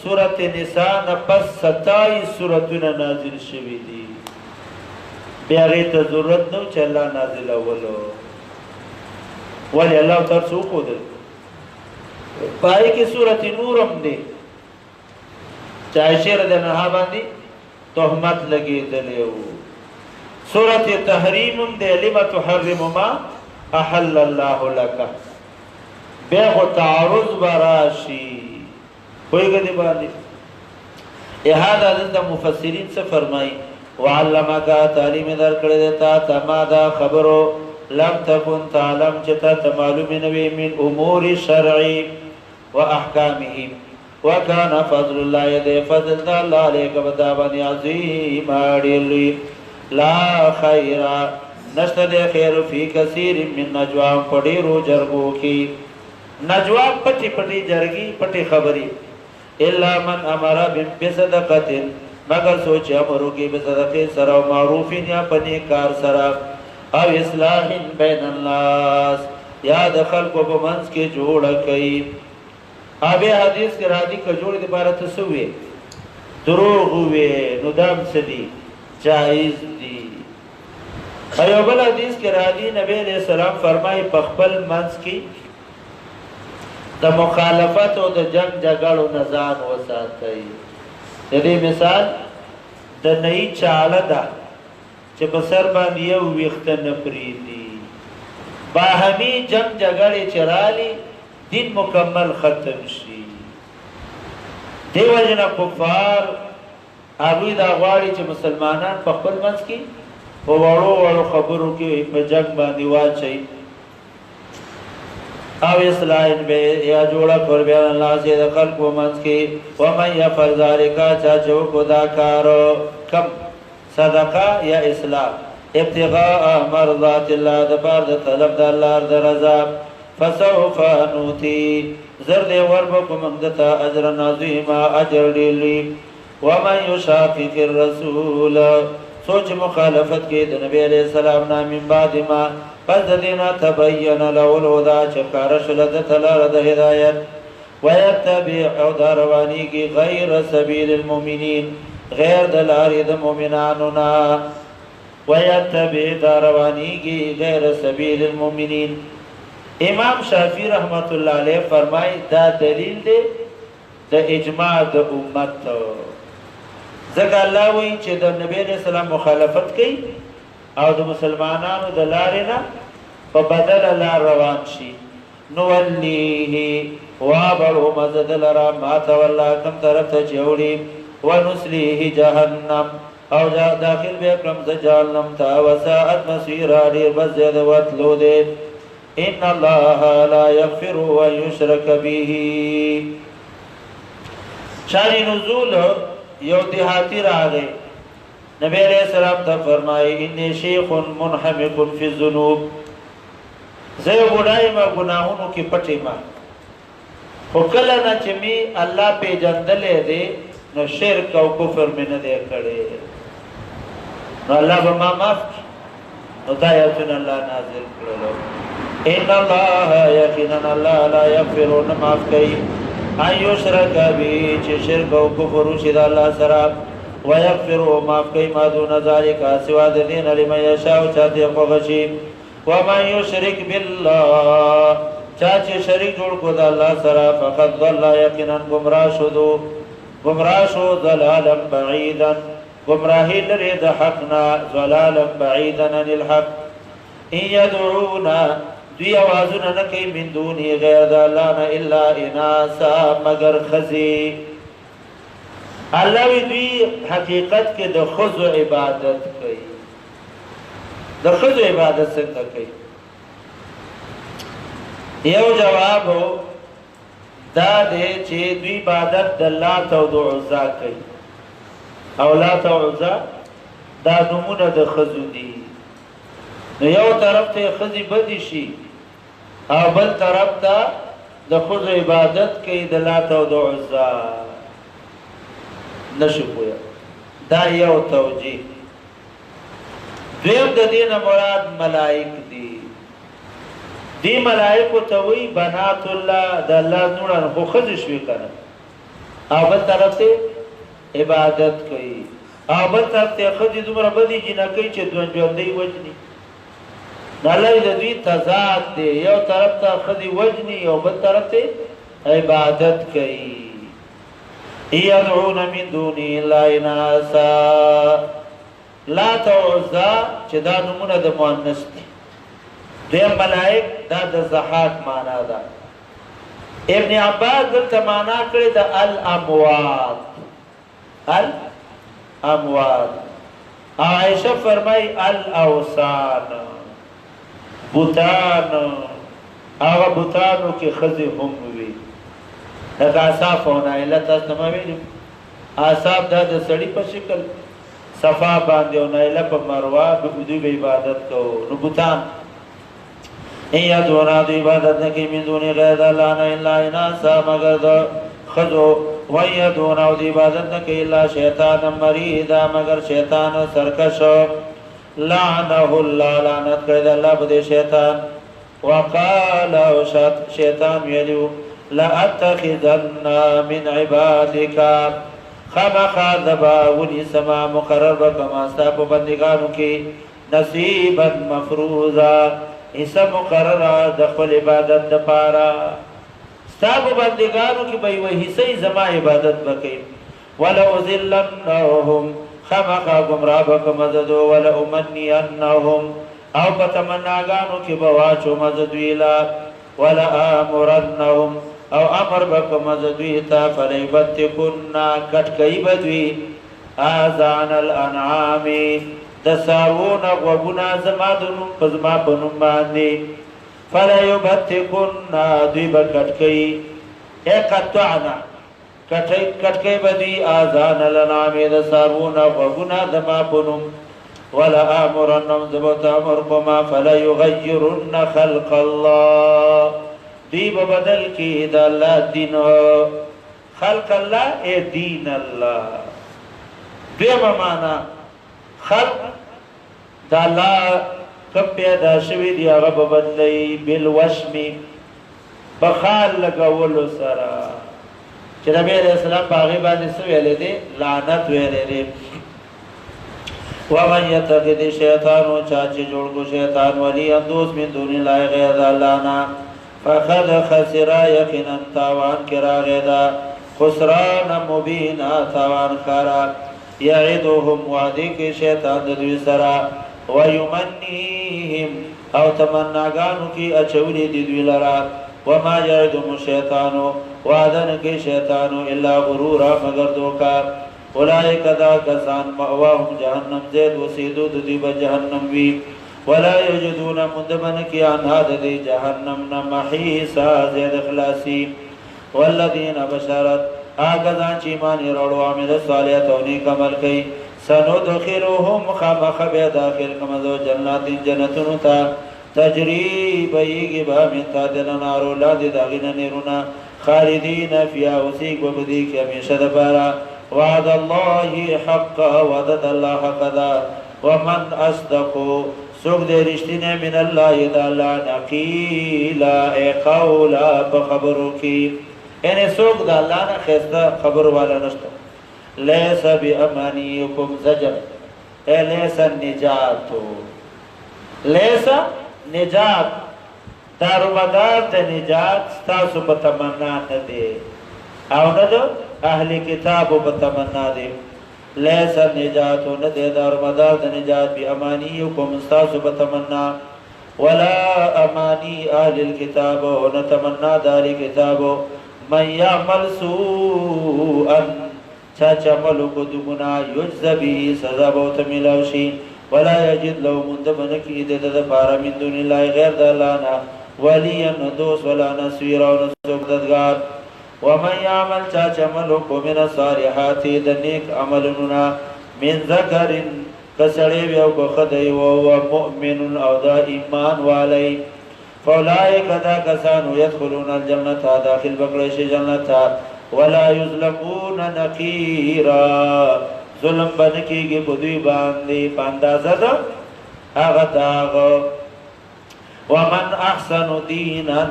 سورۃ النساء نه پس 27 سورتونه نازل شوي دي بیا ته ضرورت نو چې الله نازل اولو ولی الله تاسو کو دل پای کې سورۃ نور هم دي چا شیر د نه باندې تهمت لګېدلې وو سورۃ تحریم هم د لم تحرم ما احل الله لك بیا تعرض براشي کوئی غدي باندې احاده د مفسرین څه فرمایي وعلمك تعلیم در کړی دیتا تمادا خبرو لم تكن تعلم چتا معلوم نوی من امور شرعی و احکامه وكان فضل الله يد فضل الله عليك بدابن عظیم اڑیلی لا خیر نشتد خیر فی کثیر من نجوام پڑیرو جرگو کی نجوام پٹی پٹی جرگی پٹی خبری الا من امر بصدقه مگر سوچ امرو کی بصدقه سرا معروفین یا پنی کار سرا او اصلاح بین الناس یا دخل کو بمنس کے جوڑ کئی آبی حدیث کے رادی کا جوڑ دی بارت سوئے دروغ ہوئے ندام سدی جائز دی ایوبل حدیث کے رادی نبی علیہ السلام فرمائی پخبل منس کی دا مخالفت و دا جنگ جگڑ و نزان وسات کئی دې مثال د نئی چاله ده چې په سر باندې یو ویښته نه پریږدي باهمي جنگ جګړې چې رالي دین مکمل ختم شي دیو جنا کفار هغوی دا غواړي چې مسلمانان په خپل منځ کې په وړو وړو خبرو کې په جنگ باندې واچي او اصلاح به یا جوړا کور بیان الله سے خلق و منس کی و من يفعل ذلك چاچو خدا کارو کم صدقه یا اصلاح ابتغاء مرضات الله د بار د طلب د الله د رضا فسوف نوتی زرد وربکم دتا اجر عظیما اجر لی و من يشاقق الرسول سوچ مخالفت کې د نبی علیہ السلام نام من بعد ما پس دینا تبین له الهدى چکار شلد تلار د هدایت ويتبع داروانی کی غیر سبیل المؤمنین غیر دلاری د مؤمنانو نا ويتبع داروانی کی غیر سبیل المؤمنین امام شافعی رحمت الله علیه فرمای دا دلیل دی د اجماع د امت ځکه الله وایي چې د نبی علیہ السلام مخالفت کوي او د مسلمانانو د لارې نه په بدل لار روان شي نولیه وابړو مزد لرا ما تولا کم طرف ته چوړي ونسلیه جهنم او داخل به کړم ز جهنم تا وساعت مسیر ډیر بزید وتلو دې ان الله لا یغفر ويشرك به شان نزول یو دیہاتی راغی نبی علیہ السلام تا فرمائی انی شیخ منحمق فی الذنوب زیو بڑائی ما گناہونو کی پٹی ما خکلنا چمی اللہ پی جندلے دے نو شرک او کفر میں ندے کڑے نو اللہ بما معاف کی نو دایتون اللہ نازل کرلو ان اللہ یقیناً اللہ لا یغفرون معاف کئی ان یشرک بی چی شرک او کفر شد اللہ سراب ويغفر ما في ما دون ذلك سوى الذين لمن يشاء چاته خوشي ومن يشرك بالله چاچه شریک جوړ کو د الله سره فقط ضل یقینا گمراه شو ضلالا بعيدا گمراهی لري د حقنا ضلالا بعيدا عن الحق ان يدعون دوی आवाजونه نه کوي من دوني غیر د الله نه الا اناسا مگر خزي الله وی دوی حقیقت کې د خضوع عبادت کوي د ښځو عبادت څنګه کوي؟ یو جواب دا دی چې دوی عبادت د لات او د عزا کوي، او لات او عزا دا نومونه د ښځو دي. نو یو طرف ته ښځې بدې شي او بل طرف ته د ښځو عبادت کوي د لات او د عزا، نشو پوهه. دا یو توجیه. دویم د دې نه مراد ملائک دي. دی ملائکو ته وی بنات الله، د الله نوران خو ښځې شوې که نه، او بل طرف ته عبادت کوي، او بل طرف ته ښځې دومره بدې جنکۍ چې ژوندۍ وجني. الله د دوی تضاد دی، یو طرف ته ښځې وجني او بل طرف ته عبادت کوي. یدعون من دون الله اناثا، لات او عزا چې دا نومونه د مؤنث دي. دویم ملائک دا د ضحاک معنا ده. ابن عباس دلته معنا کړی د الاموات، الاموات. او عائشه فرمای الاوثان، بوتان. هغه بوتانو کې ښځې هم وي، لکه اصحاب او نایله. تاسو ته مې ویلي اصحاب دا د سړي په شکل صفا باندې او نایله په مروه دوی به عبادت کوو. نو بوتان یدعون د عبادت نه کوي من دون غیر الله نه الا اناثا، مگر د ښځو. ویدعون او د عبادت نه کوي الا شیطانا مریدا، مگر شیطان سرکش. لعنه الله، لعنت کړی د الله په دې شیطان. وقال او شیطان ویلو لاتخذن من عبادک، خامخا دبا ونیسما مقرر بکما ستا په بندګانو کې نصیبا مفروضا، حصہ مقرره د خپل عبادت د پاره. ستا په بندګانو کې به یوه حصه زما عبادت وکړي. ولأذلنهم، خامخا ګمراه بکم زه دو. ولأمنینهم، او په تمناګانو کې به واچوم زه دوی له. ولآمرنهم، او امر بکم زه دوی ته. فلیبتکن، کټ کوي به دوی آذان الانعام، د څاروونه غوږونه زما د نوم په زما په نوم باندې. فلیبتکن، دوی به کټ کوي. قطعنا، کټ کوي به دوی آذان الانعام، د څاروونه غوږونه زما په نوم. ولآمرنهم، زه به ورته امر کومه. فلیغیرن خلق الله، دوی به بدل کړي د الله دین. خلق الله ای دین الله. دویمه معنا خلق د الله کوم پیدا شوي دي هغه به بدلوي. بالوشم، په خال لګولو سره، چې نبی علیه السلام په هغې باندې څه ویلی دی؟ لعنت ویلی دی. ومن یتخذ شیطان، چا چې جوړ کو شیطان ولیا دوست من دون الله غیر د الله نه، فقد خسر، یقینا تاوان کې راغی ده. خسران مبینا، تاوان ښکاره. یعدهم، وعدې کې شیطان د دوی سره. ویمنیهم، او تمناګانو کې اچولې دي دوی لره. وما یعدهم الشیطان، وعده نه کوي شیطانو الا غرورا، مگر دوکه. اولئک دا کسان مأواهم جهنم، زید اوسېدو د دوی به جهنم وي. ولا یجدون، مندبن کی عنها د دې جهنم نه محیصا، زید خلاصي. والذین بشرت، هغه ځان چې ایمان یې راوړ او عمل صالحات او نیک عمل کوي. سندخلهم، خامخا به داخل کړم زه جنات، جنتونو ته. تجري بهیږي به من تحتها الانهار، لاندې د هغې نه نهرونه. خالدین فیها، اوسېږي به په دې کې همیشه دپاره. وعد الله حقا، وعده د الله حق ده. ومن اصدق، څوک دی رښتینی من الله د الله نه، قیلا ای قولا، په خبرو کې. یعنې څوک د الله نه ښایسته خبرو والا نشته. لیس بامانیکم زجر، ای لیس النجاتو، لیس نجات، دارومدار د نجات ستاسو په تمنا نه دی، او نه د اهل کتابو په تمنا دی. لیس النجات، نه دی دارومدار د نجات بامانیکم ستاسو په تمنا. ولا امانی اهل الكتاب، نه تمنا د اهل کتابو. من یعمل سوءا، چا چې عمل وکړو د ګناه، یجز به، سزا به ورته میلاو شي. ولا یجد له مندبن کی د پارا من دون الله غیر د الله نه ولیا دوست ولا نصير او نسوکدگار. ومن يعمل چاچمل کو من الصالحات د نیک عملنا من ذکر کسړی یو کو خدای او مؤمن او دا ایمان والی فاولئک دا کسانو يدخلون الجنه داخل بکړي شي جنت ولا یظلمون نقیرا ظلم بنکیږي په دوی باندې پاندازه ده هغه داغ. ومن احسن دینا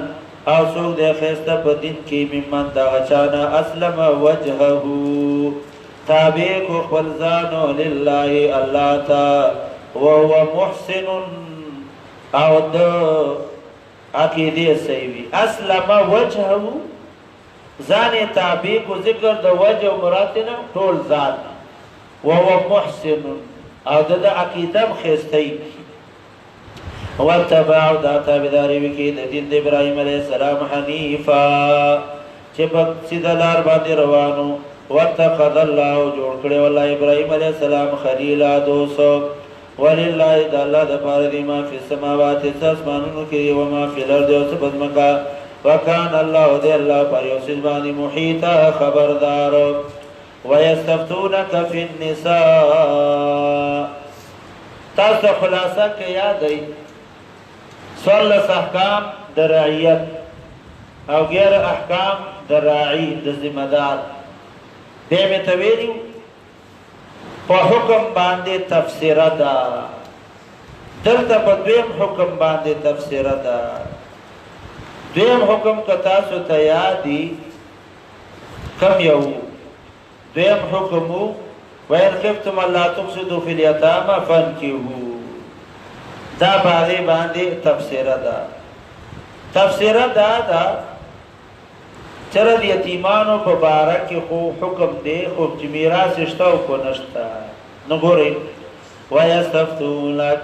او څوک د خسته په دین کې ممن دا چانه اسلم وجهه تابع کو خپل ځان لله الله تا وهو محسن او د عقیده صحیح اسلم وجهه ځان تابع کو ذکر د وجه مراتنا ټول ځان وهو محسن او د عقیده خسته واتبعوا دا تابعداري وکي د دین د ابراهيم عليه السلام حنيفا چې په سیده لار باندې روانو. واتخذ الله جوړ کړی والله ابراهيم عليه السلام خليلا دوست ولله د الله د پاره دی ما فی السماوات اسمانونو کې او ما فی الارض او سبحانك وکان الله دې الله پر یو څه باندې محیطا خبردار. ويستفتونك في النساء تاسو خلاصه کې یاد ای څوارلس احکام د رعیت او غیر احکام د راعي د ذمہ دار دې مې تویلو په حکم باندې تفسیر ده دلته په دویم حکم باندې تفسیر ده. دویم حکم کتا سو تیادی کم یو دویم حکمو وَإِنْ خِفْتُمْ أَلَّا تُفْسِدُوا فِي الْيَتَامَى فَانكِحُوا دا باغی باندې تفسیر ده. تفسیر ده چرد یتیمانو په باره کې خو حکم دی خو چې میراث شته او کو نشته. نو ګورئ وَيَسْتَفْتُونَكَ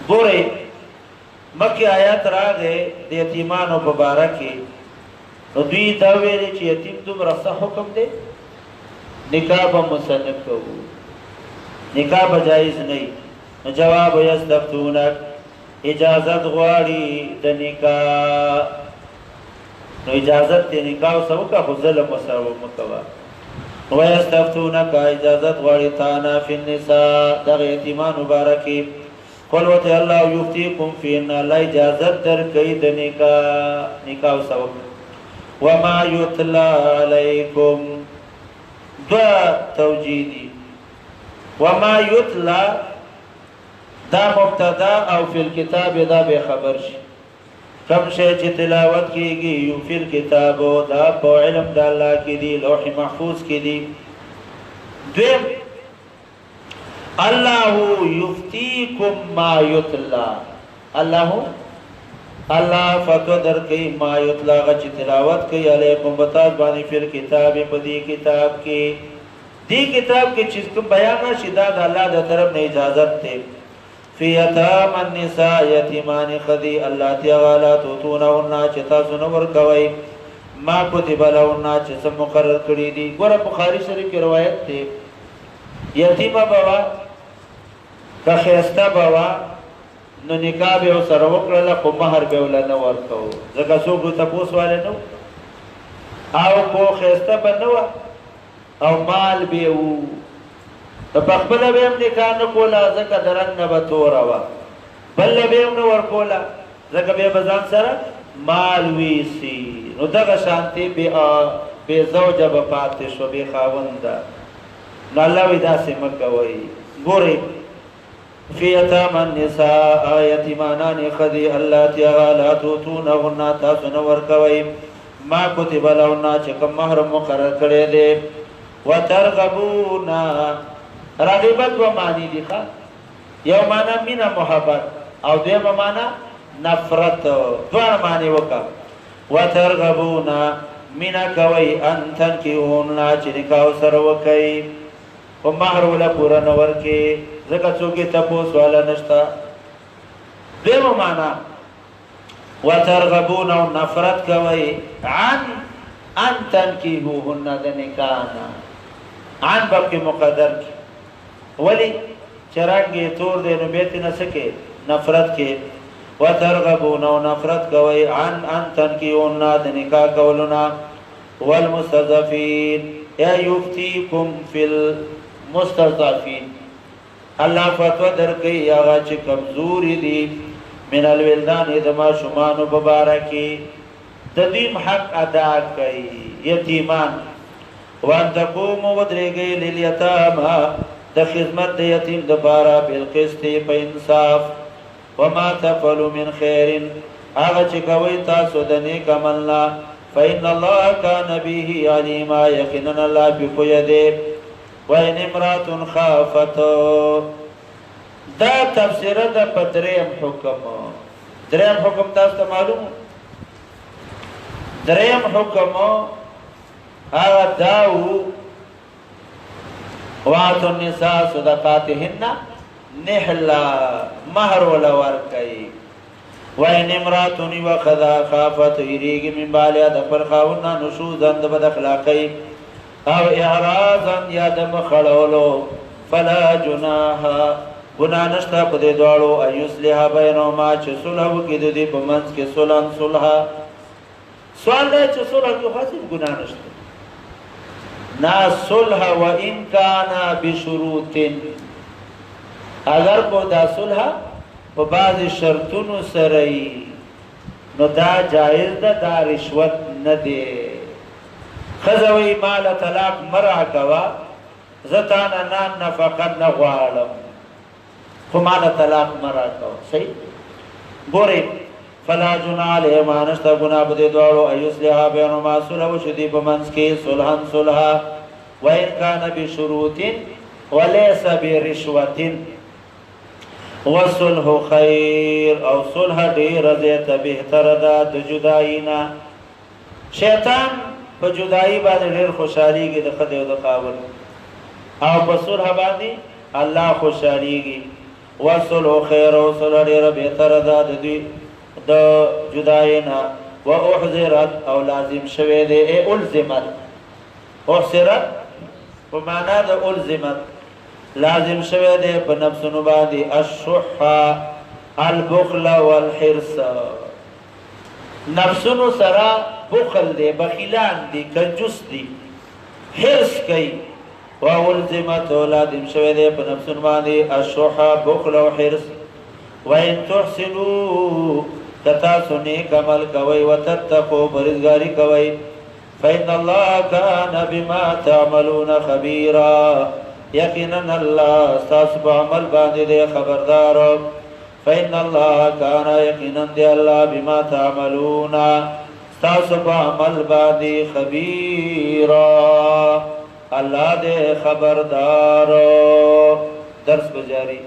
ګورئ مکه آیات راغې د یتیمانو په باره کې نو دوی دا ویلي چې یتیم دومره څه حکم دی نکاح به مسنک کوو نکاح به جایز نه. نو جواب یستفتونک اجازت غواړي د نکاح نو اجازت د نکاح سو کا ظلم وسو مکوا. نو یستفتونک اجازت غواړي تانا فی النساء د یتیمان مبارکی قل وت الله یفتیکم فی ان لا اجازت در کوي د نکاح سو. وما یتلا علیکم دو توجیدی وما یتلا دا مبتدا او فی الكتاب دا به خبر شي کم شي چې تلاوت کیږي یو فی الكتاب دا په علم د الله کې دی لوح محفوظ کې دی. دویم الله یفتیکم ما یتلا الله فقدر کوي ما یتلا غچ تلاوت کوي علیکم بتا باندې فی الكتاب په دې کتاب کې دی کتاب کې چې کوم بیان شي دا د الله د طرف نه اجازه ده. فی یتام النساء یتیمان خدی الله تعالی توتونهن چې تاسو نو ورکوي ما کتب لهن چې سم مقرر کړی دي. ګوره بخاری شریف کې روایت ده یتیمه بوا که خیسته بوا نو نکاح به سره وکړل خو مہر به ول نه ورکو ځکه څوک تاسو والے نو او کو خیسته بنو او مال به وو ته خپل به هم نکاح نه کولا ځکه درن نه بتور وا بل به هم نه ورکولا ځکه به بزان سره مال ویسی نو دغه شانتی به زوجه به پاتې شو به خاوند نو الله ودا سمکوي. ګوري فی یتام النساء یتیمانان خدی الله تعالی توتونهن تاسو نو ورکوي ما کتب لهن چې کوم مہر مقرر کړی دی. وترغبون رغبت و معنی دی ښه یو معنا مینا محبت او دیمه معنا نفرت دوه معنی وکړه. وترغبون مینا کوي ان تنکیون چې نکاح سره وکړي او مہر ولا پورا نور کې زکه څوک ته پوس والا نشتا. دیمه معنا وترغبون نفرت کوي عن ان تنکیهن د نکاح عن بلکې مقدر کی ولی چرنګي تور دې نو بیت نه سکے نفرت کې وترغبون نفرت کوي عن ان تنكيون د نکاح کولنا والمستضعفين یا یفتيكم في المستضعفين الله فتوا درکې هغه چې کمزوري دي من الولدان د ماشومان مبارکي د دې حق ادا کوي یتیمان وان تقوموا ودرېږي لليتامى د خدمت د یتیم د بارا بالقسط په انصاف وما تفعلوا من خير هغه چې کوي تاسو د نیک عملنا فإن الله كان به عليما يقينا الله بقيده وإن امرأة خافت دا تفسیر د پدریم حکم دریم حکم تاسو ته معلوم دریم حکم هغه داو واتو النساء صدقاتهن نحلا مہر ولا ورکي وإن امرأة وخذا خافت يريق من بالها دفر خاونا نشوزا دبد اخلاقي او اعراضا یا دم خړولو فلا جناها گناہ نشتا پدې دوړو ايصلح بينهما چې صلح وکړي د دې په منځ کې صلح سوال دی چې صلح کې خاصه گناہ نشته نا صلح وان كان بشروط اگر کو دا صلح په بعض شرطونو سره نو دا جائز ده دا رشوت نه دی خزوی مال طلاق مرع کوا زتانا نان نفقت نغوالم خو مال طلاق مرع کوا صحیح گوری فلا جناح علیهما نشتا گناہ بدے دوارو ایصلحا بینهما صلح وشدی بمنس کی صلحا وإن كان بشروط وليس برشوة والصلح خير او صلح ډیر زیات بهتر ده د جداینا شیطان په جدائی باندې ډیر خوشاليږي د خدای او د خاوند او په صلح باندې الله خوشاليږي والصلح خير او صلح ډیر بهتر ده د جداینا واحذرت او لازم شوه ده الزمت احذرت په معنا د الزمت لازم شوه ده په نفسونو باندې الشح البخل والحرص نفسونو سره بخل دے بخیلان دی کنجوس دی حرص کئی والزمت لازم شوه دے په نفسونو باندې الشح بخل و حرص وان تحسنوا تتاسو نیک عمل کوي وتتقوا پرهیزګاری کوي فإن الله كان بما تعملون خبيرا یقینا الله تاسو په عمل باندې خبردار فإن الله كان یقینا دی الله بما تعملون تاسو په عمل باندې خبيرا الله دې خبردار درس بجاری